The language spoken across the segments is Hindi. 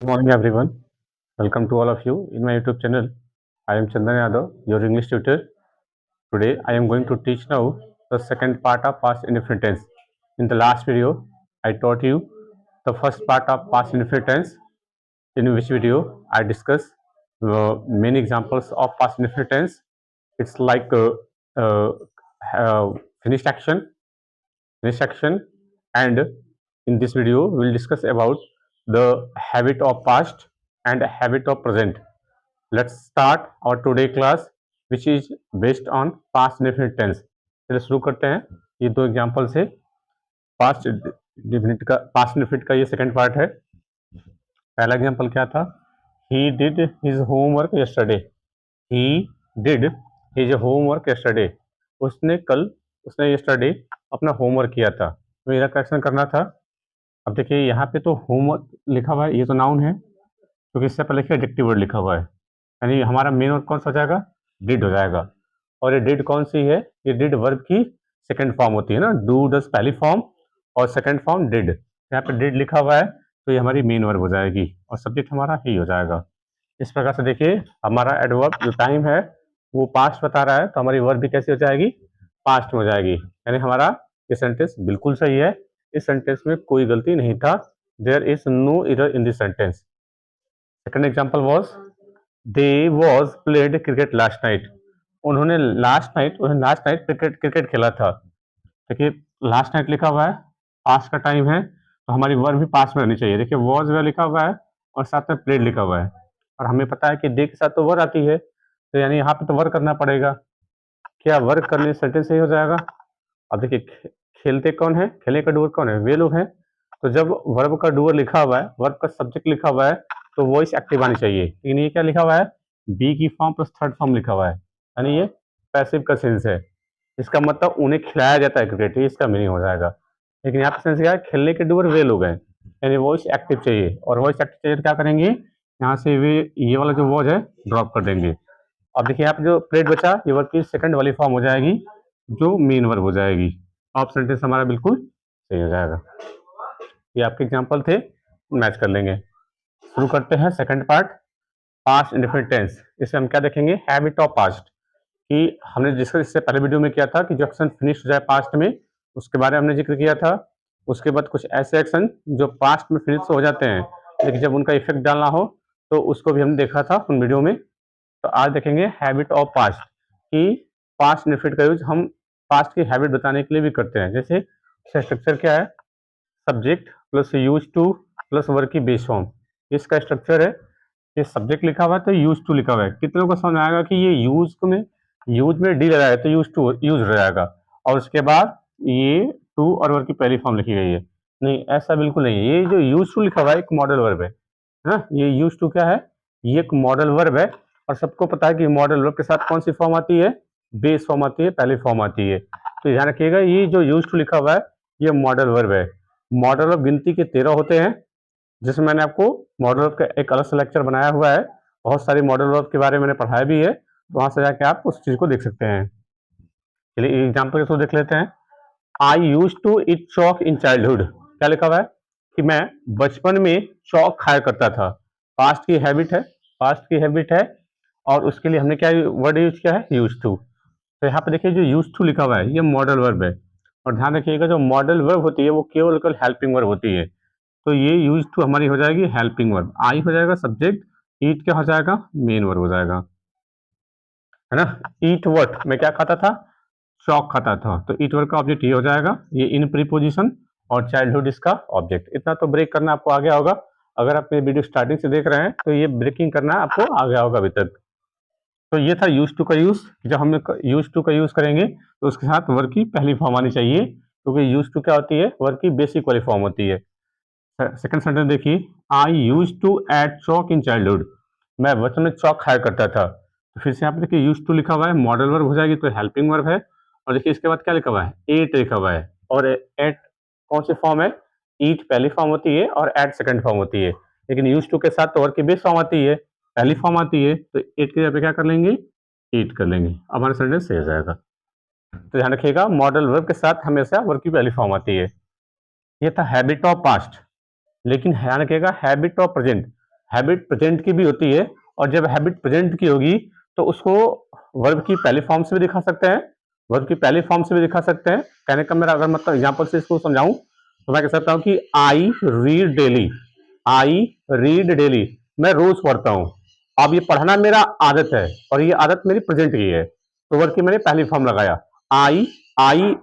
Morning everyone. Welcome to all of you in my YouTube channel. I am Chandan Yadav, your English tutor. Today I am going to teach now the second part of past indefinite tense. In the last video, I taught you the first part of past indefinite tense, in which video I discussed many examples of past indefinite tense. It's like uh, uh, finished action, and in this video we will discuss about the habit of past and habit of present. Let's start our today class which is based on past indefinite tense. चलिए शुरू करते हैं ये दो एग्जांपल से। पास्ट इंडेफिनिट का ये सेकंड पार्ट है। पहला एग्जांपल क्या था? He did his homework yesterday. He did his homework yesterday. उसने यस्टरडे अपना होमवर्क किया था। तो मेरा करेक्शन करना था। अब देखिए यहाँ पे तो होमवर्क लिखा हुआ है, ये तो नाउन है क्योंकि इससे पहले एडजेक्टिव वर्ड लिखा हुआ है, यानी हमारा मेन वर्ब कौन सा हो जाएगा? डिड हो जाएगा। और ये डिड कौन सी है? ये डिड वर्ब की सेकंड फॉर्म होती है ना, डू डज पहली फॉर्म और सेकंड फॉर्म डिड। यहाँ पे डिड लिखा हुआ है तो ये हमारी मेन वर्ब हो जाएगी और सब्जेक्ट हमारा ही हो जाएगा। इस प्रकार से देखिए हमारा एडवर्ब जो टाइम है वो पास्ट बता रहा है, तो हमारी वर्ब भी कैसी हो जाएगी? पास्ट में हो जाएगी। यानी हमारा ये सेंटेंस बिल्कुल सही है। इस सेंटेंस में कोई गलती नहीं था। There is no error in this sentence. Second example was they was played cricket last night. उन्होंने लास्ट नाइट क्रिकेट खेला था। देखिए लास्ट नाइट लिखा हुआ है, पास्ट का टाइम है, तो हमारी वर्ब भी पास्ट में होनी चाहिए। देखिए वॉज वे लिखा हुआ है और साथ में प्लेड लिखा हुआ है, और हमें पता है कि दे के साथ तो वर्ब आती है, तो यानी यहाँ पे तो वर्क करना पड़ेगा। क्या वर्क करने से सेंटेंस सही हो जाएगा? अब देखिए खेलते कौन है? खेलने का डूअर कौन है? वे लोग हैं। तो जब वर्ब का डूअर लिखा हुआ है, वर्ब का सब्जेक्ट लिखा हुआ है, तो वॉइस एक्टिव आनी चाहिए। लेकिन ये क्या लिखा हुआ है? बी की फॉर्म प्लस थर्ड फॉर्म लिखा हुआ है, यानी ये पैसिव का सेंस है। इसका मतलब उन्हें खिलाया जाता है क्रिकेट, ये इसका मीनिंग हो जाएगा। लेकिन यहाँ पे सेंस क्या है? खेलने के डूअर वे लोग हैं, यानी वॉइस एक्टिव चाहिए। और वॉइस एक्टिव चाहिए तो क्या करेंगे? यहाँ से वे ये वाला जो वॉज है ड्रॉप कर देंगे। अब देखिए यहाँ पे जो प्लेट बचा, ये वर्ब की सेकंड वाली फॉर्म हो जाएगी जो मेन वर्ब हो जाएगी। ऑफ सेंटेंस हमारा बिल्कुल सही हो जाएगा। ये आपके एग्जांपल थे, मैच कर लेंगे। शुरू करते हैं second part, past indefinite tense. इसमें हम क्या देखेंगे? Habit of past. कि हमने डिस्कस इससे पहले वीडियो में किया था कि जो एक्शन फिनिश हो जाए पास्ट में, उसके बारे में हमने जिक्र किया था। उसके बाद कुछ ऐसे एक्शन जो पास्ट में फिनिश हो जाते हैं लेकिन जब उनका इफेक्ट डालना हो तो उसको भी हमने देखा था उन वीडियो में। तो आज देखेंगे हैबिट ऑफ पास्ट, कि पास्ट इंडेफिनिट का यूज हम पास्ट की हैबिट बताने के लिए भी करते हैं। जैसे इसका स्ट्रक्चर क्या है? Subject plus use two plus verb की बेस फॉर्म, इसका स्ट्रक्चर है। ये सब्जेक्ट लिखा हुआ है तो यूज टू लिखा हुआ है। कितनों को समझ में आएगा कि ये यूज में डी लगा है तो यूज हो जाएगा, और उसके बाद ये टू और वर्ब की पहली फॉर्म लिखी गई है। नहीं, ऐसा बिल्कुल नहीं है। ये जो यूज टू लिखा हुआ है एक मॉडल वर्ब है ना। ये यूज टू क्या है? ये एक मॉडल वर्ब है, और सबको पता है कि मॉडल वर्ब के साथ कौन सी फॉर्म आती है? बेस फॉर्म आती है, पहली फॉर्म आती है। तो ध्यान रखिएगा, ये जो यूज टू लिखा हुआ है ये मॉडल वर्ब है। मॉडल वर्ब गिनती के 13 होते हैं, जिसमें मैंने आपको मॉडल वर्ब का एक अलग से लेक्चर बनाया हुआ है। बहुत सारी मॉडल वर्ब के बारे में मैंने पढ़ाया भी है, तो वहां से जाके आप उस चीज को देख सकते हैं। चलिए एग्जाम्पल के थ्रू देख लेते हैं। I use to eat chalk in childhood. क्या लिखा हुआ है? कि मैं बचपन में चॉक खाया करता था। पास्ट की हैबिट है, पास्ट की हैबिट है, और उसके लिए हमने क्या वर्ड यूज किया है? Use to. तो यहाँ पे देखिए जो यूज टू लिखा हुआ है ये मॉडल वर्ब है, और ध्यान रखिएगा जो मॉडल वर्ब होती है वो केवल हेल्पिंग वर्ब होती है। तो ये यूज टू हमारी हो जाएगी हेल्पिंग वर्ब। आई हो जाएगा सब्जेक्ट, ईट क्या हो जाएगा? मेन वर्ब हो जाएगा, है ना। ईट व्हाट? मैं क्या खाता था? चॉक खाता था। तो ईट वर्ब का ऑब्जेक्ट ये हो जाएगा, ये इन प्रीपोजिशन, और चाइल्डहुड इसका ऑब्जेक्ट। इतना तो ब्रेक करना आपको आ गया होगा। अगर आप मेरी वीडियो स्टार्टिंग से देख रहे हैं तो ये ब्रेकिंग करना आपको आ गया होगा अभी तक। तो ये था यूज टू का यूज। जब हम यूज टू का यूज करेंगे तो उसके साथ वर्ब की पहली फॉर्म आनी चाहिए, क्योंकि यूज टू क्या होती है? वर्ब की बेसिक वाली फॉर्म होती है। सेकंड सेंटेंस देखिए, I use to ate chalk in childhood. मैं बचपन में चॉक खाया करता था। तो फिर से यहाँ पे देखिए यूज टू लिखा हुआ है, मॉडल वर्ब हो जाएगी तो हेल्पिंग वर्ब है। और देखिए इसके बाद क्या लिखा हुआ है? एट लिखा हुआ है, और एट कौन सी फॉर्म है? ईट पहली फॉर्म होती है और एट सेकंड फॉर्म होती है। लेकिन यूज टू के साथ तो वर्ब की बेस फॉर्म आती है, पहली फॉर्म आती है, तो एट की जगह पे क्या कर लेंगे? ईट कर लेंगे। अब हमारा सेंटेंस सही हो जाएगा। तो ध्यान रखिएगा मॉडल वर्ब के साथ हमेशा वर्ब की पहली फॉर्म आती है। ये था हैबिट ऑफ पास्ट। लेकिन ध्यान रखिएगा habit of present. Habit present की भी होती है, और जब हैबिट प्रेजेंट की होगी तो उसको वर्ब की पहली फॉर्म से भी दिखा सकते हैं, वर्ब की पहली फॉर्म से भी दिखा सकते हैं। कहने का मेरा अगर मतलब एग्जाम्पल से इसको समझाऊं तो मैं कह सकता हूं कि I read daily, I read daily, मैं रोज पढ़ता हूं। अब ये पढ़ना मेरा आदत है और ये आदत मेरी प्रेजेंट की है, तो वर्ब की मैंने पहली फॉर्म लगाया। I I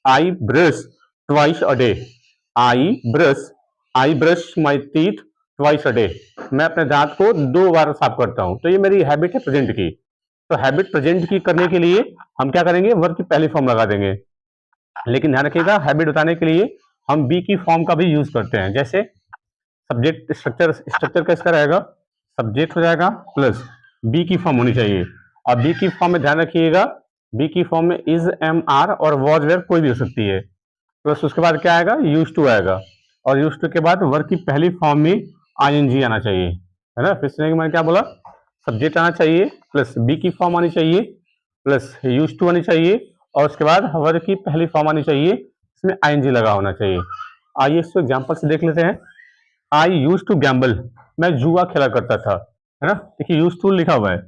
I brush twice a day, I brush I brush my teeth twice a day, मैं अपने दांत को 2 बार साफ करता हूं। तो ये मेरी हैबिट है प्रेजेंट की। तो हैबिट प्रेजेंट की करने के लिए हम क्या करेंगे, वर्ब की पहली फॉर्म लगा देंगे। लेकिन ध्यान रखिएगा, हैबिट बताने के लिए हम बी की फॉर्म का भी यूज करते हैं। जैसे सब्जेक्ट स्ट्रक्चर, स्ट्रक्चर कैसा रहेगा, सब्जेक्ट हो जाएगा प्लस बी की फॉर्म होनी चाहिए। और बी की फॉर्म में ध्यान रखिएगा, बी की फॉर्म में इज, एम, आर और वॉज, वेयर कोई भी हो सकती है। प्लस उसके बाद क्या आएगा, यूज टू आएगा, और यूज टू के बाद वर्ब की पहली फॉर्म में आईएनजी आना चाहिए, है ना। फिर से मैंने क्या बोला, सब्जेक्ट आना चाहिए प्लस बी की फॉर्म आनी चाहिए प्लस यूज टू आनी चाहिए, और उसके बाद वर्ब की पहली फॉर्म आनी चाहिए, इसमें आईएनजी लगा होना चाहिए। आइए इसको एग्जांपल से देख लेते हैं। आई यूज टू गैम्बल, मैं जुआ खेला करता था, है ना। देखिए यूज टू लिखा हुआ है,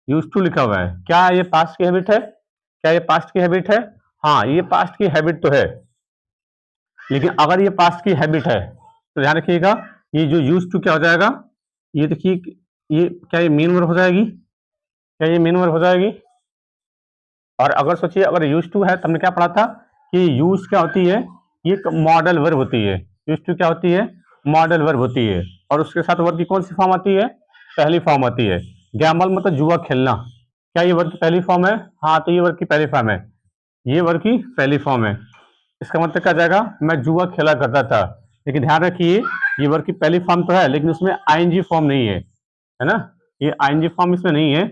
यूज टू लिखा हुआ है, क्या ये पास्ट की हैबिट है, क्या ये पास्ट की हैबिट है? हाँ, ये पास्ट की हैबिट तो है। लेकिन अगर ये पास्ट की हैबिट है तो ध्यान रखिएगा, ये जो यूज टू क्या हो जाएगा, ये देखिए, ये क्या ये मेन वर्ब हो जाएगी, क्या ये मेन वर्ब हो जाएगी? और अगर सोचिए अगर यूज टू है तो हमने क्या पढ़ा था कि यूज क्या होती है, ये मॉडल वर्ब होती है। यूज टू क्या होती है, मॉडल वर्ब होती है, और उसके साथ वर्ब की कौन सी फॉर्म आती है, पहली फॉर्म आती है। गैम्बल मतलब जुआ खेलना, क्या ये वर्ब की पहली फॉर्म है? हाँ, तो ये वर्ब की पहली फॉर्म है, ये वर्ब की पहली फॉर्म है। इसका मतलब क्या जाएगा, मैं जुआ खेला करता था। लेकिन ध्यान रखिए, ये वर्ब की पहली फॉर्म तो है लेकिन उसमें आईएनजी फॉर्म नहीं है ना, ये आईएनजी फॉर्म इसमें नहीं है।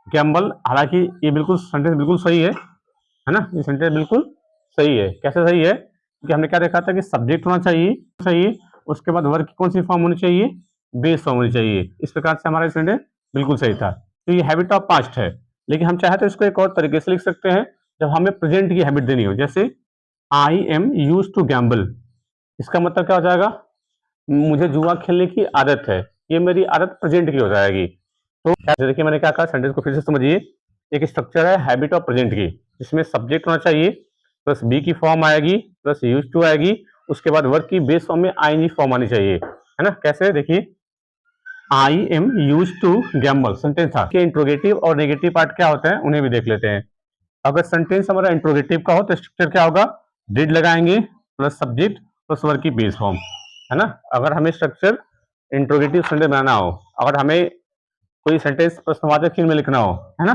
गैम्बल, हालांकि ये बिल्कुल सेंटेंस बिल्कुल सही है ना, ये सेंटेंस बिल्कुल सही है। कैसे सही है, क्योंकि हमने क्या देखा था कि सब्जेक्ट होना चाहिए, उसके बाद वर्ब की कौन सी फॉर्म होनी चाहिए, बेस फॉर्म होनी चाहिए। इस प्रकार से हमारा सेंटेंस बिल्कुल सही था। तो ये हैबिट ऑफ पास्ट है। लेकिन हम चाहे तो इसको एक और तरीके से लिख सकते हैं, जब हमें प्रेजेंट की हैबिट देनी हो। जैसे I am use to gamble, इसका मतलब क्या हो जाएगा, मुझे जुआ खेलने की आदत है, ये मेरी आदत प्रेजेंट की हो जाएगी। तो देखिए मैंने क्या कहा, सेंटेंस को फिर से समझिए। एक स्ट्रक्चर है हैबिट ऑफ प्रेजेंट की, जिसमें सब्जेक्ट होना चाहिए प्लस बी की फॉर्म आएगी प्लस यूज टू आएगी, उसके बाद वर्ब की बेस फॉर्म में आईएनजी फॉर्म आनी चाहिए, है ना। कैसे, देखिए I am use to gamble sentence था कि इंट्रोगेटिव और नेगेटिव पार्ट क्या होते हैं उन्हें भी देख लेते हैं। अगर सेंटेंस हमारा इंट्रोगेटिव का हो तो स्ट्रक्चर क्या होगा, डिड लगाएंगे प्लस सब्जेक्ट प्लस वर्ब की बेस फॉर्म, है ना। अगर हमें स्ट्रक्चर इंट्रोगेटिव सेंटेंस बनाना हो, अगर हमें कोई सेंटेंस प्रश्नवाचक चिन्ह में लिखना हो, है ना,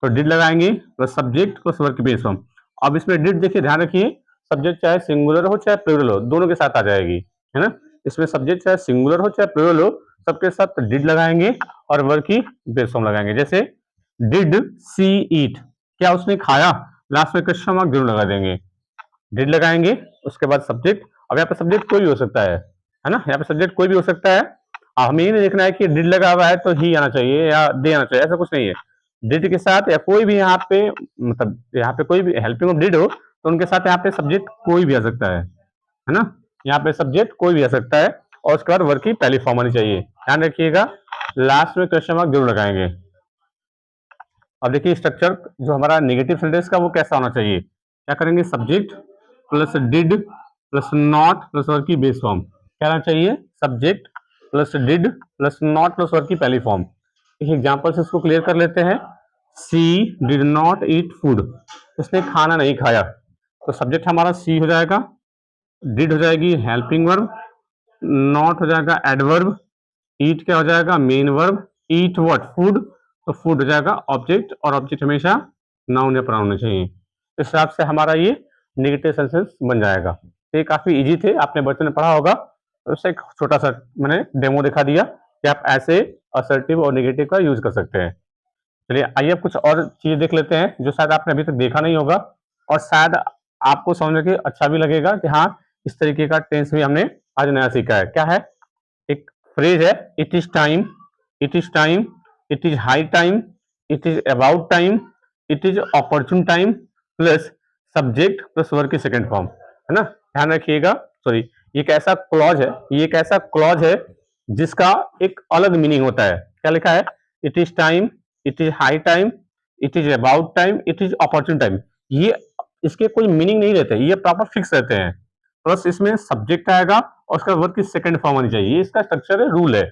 तो डिड लगाएंगे प्लस सब्जेक्ट प्लस वर्ब की बेस फॉर्म। अब इसमें डिड देखिए, ध्यान रखिए, सब्जेक्ट चाहे सिंगुलर हो चाहे प्लूरल हो, दोनों के साथ आ जाएगी, है ना। इसमें सब्जेक्ट चाहे सिंगुलर हो चाहे प्लूरल हो, सबके साथ डिड लगाएंगे और वर्ब की बेस फॉर्म लगाएंगे। जैसे डिड सी ईट, क्या उसने खाया, लास्ट में क्वेश्चन मार्क जरूर लगा देंगे। डिड लगाएंगे, उसके बाद सब्जेक्ट। अब यहाँ पे सब्जेक्ट कोई भी हो सकता है ना, यहाँ पे सब्जेक्ट कोई भी हो सकता है। हमें ये नहीं देखना है कि डिड लगा हुआ है तो ही आना चाहिए या दे आना चाहिए, ऐसा कुछ नहीं है। डिड के साथ या कोई भी यहाँ पे, मतलब यहाँ पे कोई भी हेल्पिंग ऑफ डिड हो तो उनके साथ यहाँ पे सब्जेक्ट कोई भी आ सकता है ना। यहाँ पे सब्जेक्ट कोई भी आ सकता है, और उसके बाद वर्ब की पहली फॉर्म आनी चाहिए। ध्यान रखिएगा, लास्ट में क्वेश्चन मार्क जरूर लगाएंगे। अब देखिए स्ट्रक्चर जो हमारा नेगेटिव सेंटेंस का वो कैसा होना चाहिए, क्या करेंगे, subject plus did plus not plus verb की बेस फॉर्म, क्या होना चाहिए, subject plus did plus not plus verb की पहली फॉर्म। एक एग्जांपल से इसको क्लियर कर लेते हैं। सी डिड नॉट ईट फूड, उसने खाना नहीं खाया, तो सब्जेक्ट हमारा सी हो जाएगा, डिड हो जाएगी हेल्पिंग वर्ब, नॉट हो जाएगा एडवर्ब, ईट क्या हो जाएगा, main verb, eat what, food, तो फूड हो जाएगा ऑब्जेक्ट, और ऑब्जेक्ट हमेशा नाउन या प्रोनाउन होना चाहिए। इस हिसाब से हमारा ये नेगेटिव सेंटेंस बन जाएगा। तो ये काफी इजी थे, आपने बच्चों ने पढ़ा होगा, तो उससे एक छोटा सा मैंने डेमो दिखा दिया कि आप ऐसे असर्टिव और नेगेटिव का यूज कर सकते हैं। चलिए आइए अब कुछ और चीज देख लेते हैं जो शायद आपने अभी तक देखा नहीं होगा, और शायद आपको समझ के अच्छा भी लगेगा कि हाँ, इस तरीके का टेंस भी हमने आज नया सीखा है। क्या है, एक फ्रेज है, it is time, it is time, it is high time, it is about time, it is opportune time plus subject plus verb की सेकंड फॉर्म, है ना। ध्यान रखिएगा, सॉरी, ये एक ऐसा क्लॉज है, ये एक ऐसा क्लॉज है जिसका एक अलग मीनिंग होता है। क्या लिखा है? It is time, it is high time, it is about time, it is opportune time. ये इसके कोई मीनिंग नहीं रहते, ये प्रॉपर फिक्स रहते हैं। प्लस इसमें सब्जेक्ट आएगा और उसका वर्ब की सेकंड फॉर्म आनी चाहिए। ये इसका स्ट्रक्चर है, रूल है।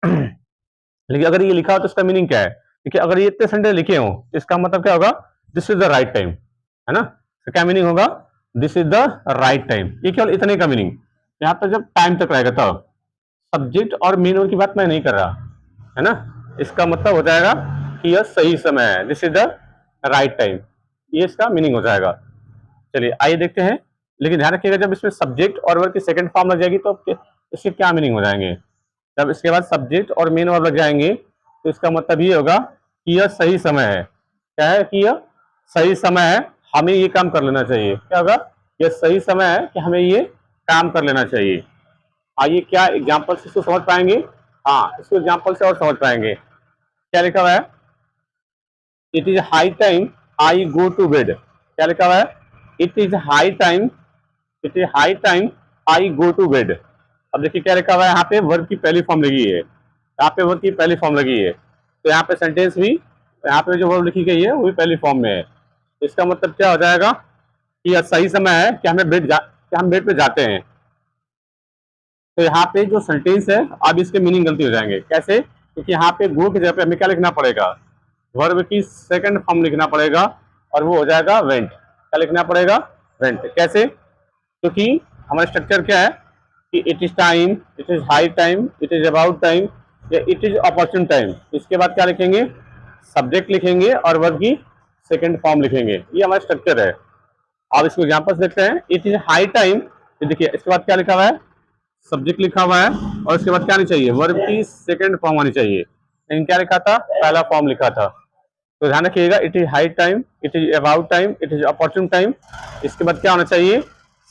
लेकिन अगर ये लिखा हो तो इसका मीनिंग क्या है? देखिए, अगर ये इतने सेंटेंस लिखे हो तो इसका मतलब क्या होगा? This is the right time, है ना? तो क्या मीनिंग होगा? This is the right time. ये केवल इतने का मीनिंग। यहाँ पर जब टाइम तक रहेगा तब सब्जेक्ट और मीन की बात मैं नहीं कर रहा, है ना? इसका मतलब हो जाएगा कि यह सही समय है, this is the right time. ये इसका मीनिंग हो जाएगा। चलिए आइए देखते हैं। लेकिन ध्यान रखिएगा, जब इसमें सब्जेक्ट और वर्ब की सेकंड फॉर्म लग जाएगी तो इसके क्या मीनिंग हो जाएंगे? जब इसके बाद सब्जेक्ट और मेन वर्ब लग जाएंगे तो इसका मतलब ये होगा कि यह सही समय है। क्या है? कि यह सही समय है, हमें ये काम कर लेना चाहिए। क्या होगा? यह सही समय है कि हमें ये काम कर लेना चाहिए। आइए क्या एग्जाम्पल से इसको समझ पाएंगे? हाँ, इसको एग्जाम्पल से और समझ पाएंगे। क्या लिखा हुआ है? It is high time I go to bed. क्या लिखा हुआ है? It is high time, it is high time I go to bed. अब देखिए क्या लिखा हुआ है, यहाँ पे वर्ब की पहली फॉर्म लगी है, यहाँ पे वर्ब की पहली फॉर्म लगी है, तो यहाँ पे सेंटेंस भी, यहाँ पे जो वर्ब लिखी गई है वो भी पहली फॉर्म में है। इसका मतलब क्या हो जाएगा कि यह सही समय है कि हम बेड पे जाते हैं। तो यहाँ पे जो सेंटेंस है, अब इसके मीनिंग गलती हो जाएंगे। कैसे? क्योंकि यहाँ पे गो की जगह पे हमें क्या लिखना पड़ेगा? वर्ब की सेकंड फॉर्म लिखना पड़ेगा और वो हो जाएगा वेंट। क्या लिखना पड़ेगा? वेंट। कैसे? क्योंकि हमारा स्ट्रक्चर क्या है कि it is time, it is high time, it is about time या इट इज अपॉर्चुन टाइम। इसके बाद क्या लिखेंगे? सब्जेक्ट लिखेंगे और वर्ब की सेकंड फॉर्म लिखेंगे। ये हमारा स्ट्रक्चर है। अब इसको एग्जांपल देखते हैं। इट इज हाई टाइम, देखिए इसके बाद क्या लिखा हुआ है? सब्जेक्ट लिखा हुआ है और इसके बाद क्या आनी चाहिए? वर्ब की सेकंड फॉर्म आनी चाहिए। लेकिन क्या लिखा था? पहला फॉर्म लिखा था। तो ध्यान रखिएगा, it is high time, it is about time, it is opportune time. इसके बाद क्या होना चाहिए?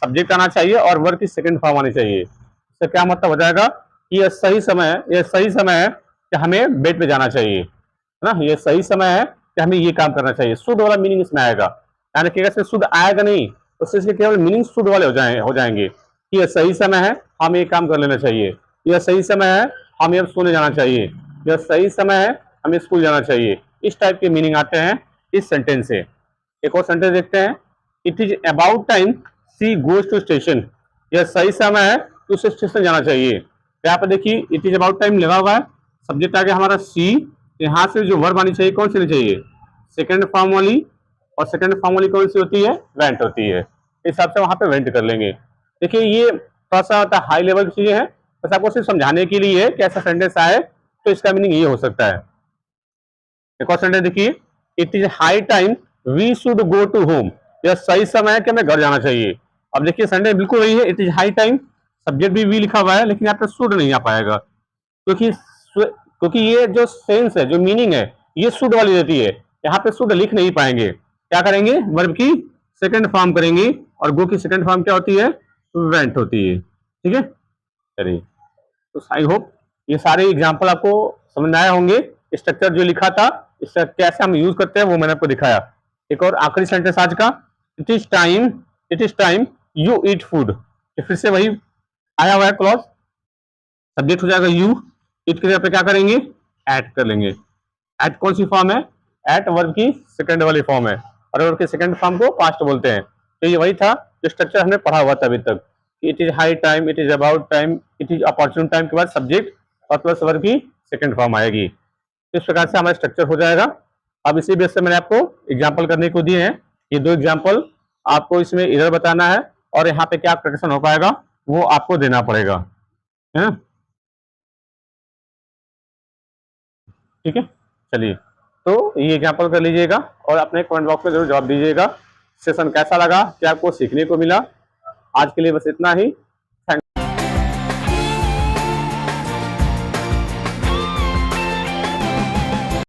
सब्जेक्ट आना चाहिए और वर्ब की सेकंड फॉर्म आनी चाहिए। इससे क्या मतलब हो जाएगा कि यह सही समय है, यह सही समय है कि हमें बेड पे जाना चाहिए, है ना? यह सही समय है कि हमें ये काम करना चाहिए। शुद्ध वाला मीनिंग इसमें आएगा। ध्यान रखिएगा, इसमें शुद्ध आएगा नहीं, उससे इसके केवल मीनिंग शुद्ध वाले हो जाएंगे कि यह सही समय है, हमें ये काम कर लेना चाहिए। यह सही समय है, हमें अब सोने जाना चाहिए। यह सही समय है, हमें स्कूल जाना चाहिए। इस टाइप के मीनिंग आते हैं इस सेंटेंस से। एक और सेंटेंस देखते हैं। It is about time she goes to station. यह सही समय है कि उसे स्टेशन जाना चाहिए। यहाँ पर देखिए इट इज अबाउट टाइम लगा हुआ है, सब्जेक्ट आ गया हमारा सी। यहाँ से जो वर्ब आनी चाहिए कौन सी आनी चाहिए? सेकंड फॉर्म वाली। और सेकंड फॉर्म वाली कौन सी होती है? वेंट होती है। इस हिसाब से वहां पे वेंट कर लेंगे। देखिए ये थोड़ा सा हाई लेवल की चीजें हैं, बस आपको सिर्फ समझाने के लिए कि ऐसा सेंटेंस आए तो इसका मीनिंग ये हो सकता है। एक और सेंटेंस देखिए। It is high time we should go to home. यह सही समय है कि हमें घर जाना चाहिए। अब देखिए सेंटेंस बिल्कुल वही है, it is high time, subject भी वी लिखा हुआ है, लेकिन यहाँ पे शुड नहीं आ पाएगा क्योंकि ये जो सेंस है, जो मीनिंग है, ये शुड वाली रहती है। यहाँ पे शुड लिख नहीं पाएंगे। क्या करेंगे? वर्ब की सेकंड फॉर्म करेंगे और गो की सेकंड फॉर्म क्या होती है? वेंट होती है। ठीक है, चलिए। तो आई होप ये सारे एग्जाम्पल आपको समझ में आए होंगे। स्ट्रक्चर जो लिखा था, इसका कैसे हम यूज करते हैं वो मैंने आपको दिखाया। एक और आखिरी सेंटेंस आज का। It is time, it is time you eat food. फिर से वही आया हुआ है क्लॉज। सब्जेक्ट हो जाएगा यू, ईट की जगह पे क्या करेंगे? ऐड कर लेंगे। ऐड कौन सी फॉर्म है? ऐट वर्ब की सेकंड वाली फॉर्म है और वर्ब की सेकंड फॉर्म को पास्ट बोलते हैं। तो ये वही था जो स्ट्रक्चर हमने पढ़ा हुआ था अभी तक। It is high time, it is about time, it is opportune time के बाद सब्जेक्ट और प्लस वर्ब की सेकंड फॉर्म आएगी। इस प्रकार से हमारा स्ट्रक्चर हो जाएगा। अब इसी बेस से मैंने आपको एग्जाम्पल करने को दिए हैं। ये दो एग्जाम्पल आपको इसमें इधर बताना है और यहाँ पे क्या करेक्शन हो पाएगा वो आपको देना पड़ेगा, है ना? ठीक है, चलिए। तो ये एग्जाम्पल कर लीजिएगा और अपने कमेंट बॉक्स में जरूर जवाब दीजिएगा। सेशन कैसा लगा, क्या आपको सीखने को मिला। आज के लिए बस इतना ही।